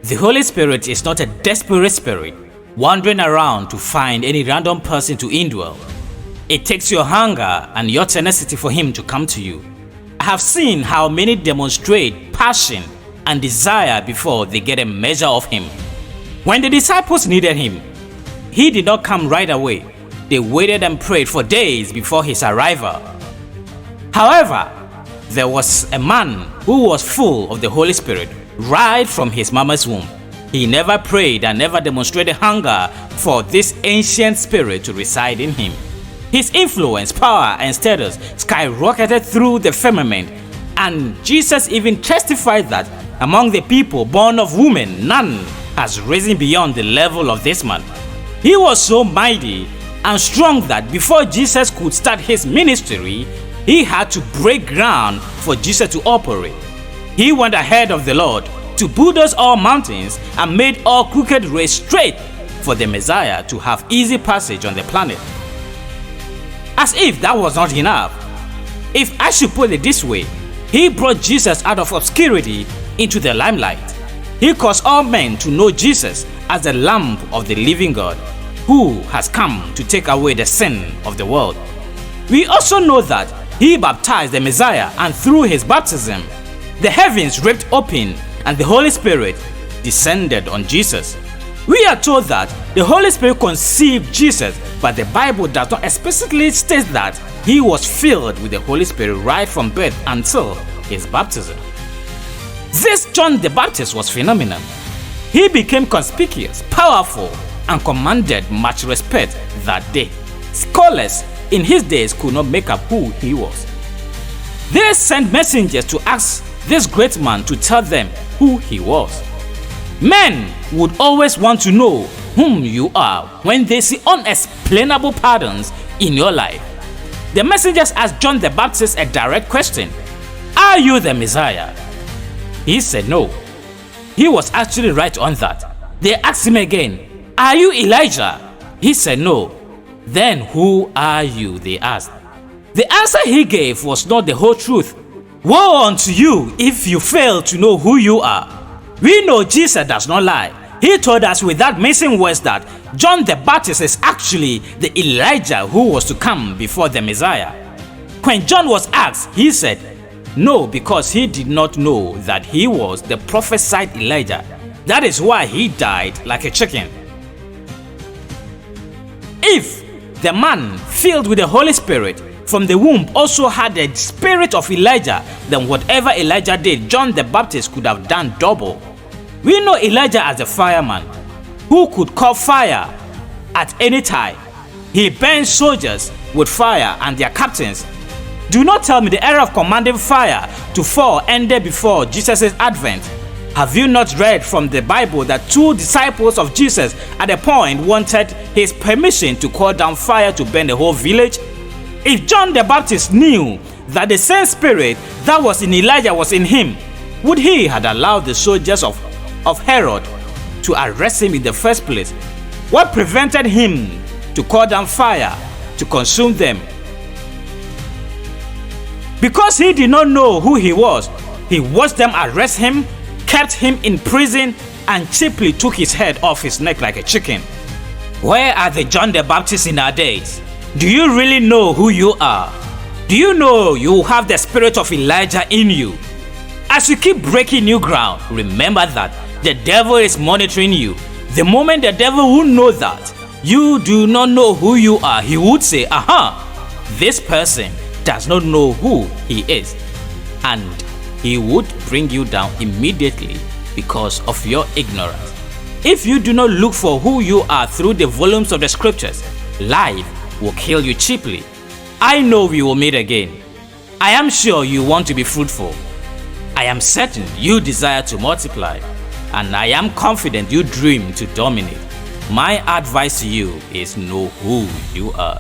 The Holy Spirit is not a desperate spirit wandering around to find any random person to indwell. It takes your hunger and your tenacity for Him to come to you. I have seen how many demonstrate passion and desire before they get a measure of Him. When the disciples needed Him, He did not come right away. They waited and prayed for days before His arrival. However, there was a man who was full of the Holy Spirit right from his mama's womb. He never prayed and never demonstrated hunger for this ancient spirit to reside in him. His influence, power, and status skyrocketed through the firmament, and Jesus even testified that among the people born of women, none has risen beyond the level of this man. He was so mighty and strong that before Jesus could start his ministry, he had to break ground for Jesus to operate. He went ahead of the Lord to bulldoze all mountains and made all crooked ways straight for the Messiah to have easy passage on the planet. As if that was not enough, if I should put it this way, He brought Jesus out of obscurity into the limelight. He caused all men to know Jesus as the Lamb of the living God, who has come to take away the sin of the world. We also know that He baptized the Messiah, and through His baptism, the heavens ripped open and the Holy Spirit descended on Jesus. We are told that the Holy Spirit conceived Jesus, but the Bible does not explicitly state that He was filled with the Holy Spirit right from birth until His baptism. This John the Baptist was phenomenal. He became conspicuous, powerful, and commanded much respect that day. Scholars in his days could not make up who he was. They sent messengers to ask this great man to tell them who he was. Men would always want to know whom you are when they see unexplainable patterns in your life. The messengers asked John the Baptist a direct question: "Are you the Messiah?" He said no. He was actually right on that. They asked him again, "Are you Elijah?" He said no. "Then who are you?" they asked. The answer he gave was not the whole truth. Woe unto you if you fail to know who you are. We know Jesus does not lie. He told us without missing words that John the Baptist is actually the Elijah who was to come before the Messiah. When John was asked, he said no, because he did not know that he was the prophesied Elijah. That is why he died like a chicken. If the man filled with the Holy Spirit from the womb also had the spirit of Elijah, then whatever Elijah did, John the Baptist could have done double. We know Elijah as a fireman who could call fire at any time. He burned soldiers with fire and their captains. Do not tell me the era of commanding fire to fall ended before Jesus' advent. Have you not read from the Bible that two disciples of Jesus at a point wanted his permission to call down fire to burn the whole village? If John the Baptist knew that the same spirit that was in Elijah was in him, would he have allowed the soldiers of Herod to arrest him in the first place? What prevented him to call down fire to consume them? Because he did not know who he was, he watched them arrest him, kept him in prison, and cheaply took his head off his neck like a chicken. Where are the John the Baptists in our days? Do you really know who you are? Do you know you have the spirit of Elijah in you? As you keep breaking new ground, remember that the devil is monitoring you. The moment the devil will know that you do not know who you are, he would say, "Aha, this person does not know who he is." And he would bring you down immediately because of your ignorance. If you do not look for who you are through the volumes of the scriptures, life will kill you cheaply. I know we will meet again. I am sure you want to be fruitful. I am certain you desire to multiply. And I am confident you dream to dominate. My advice to you is know who you are.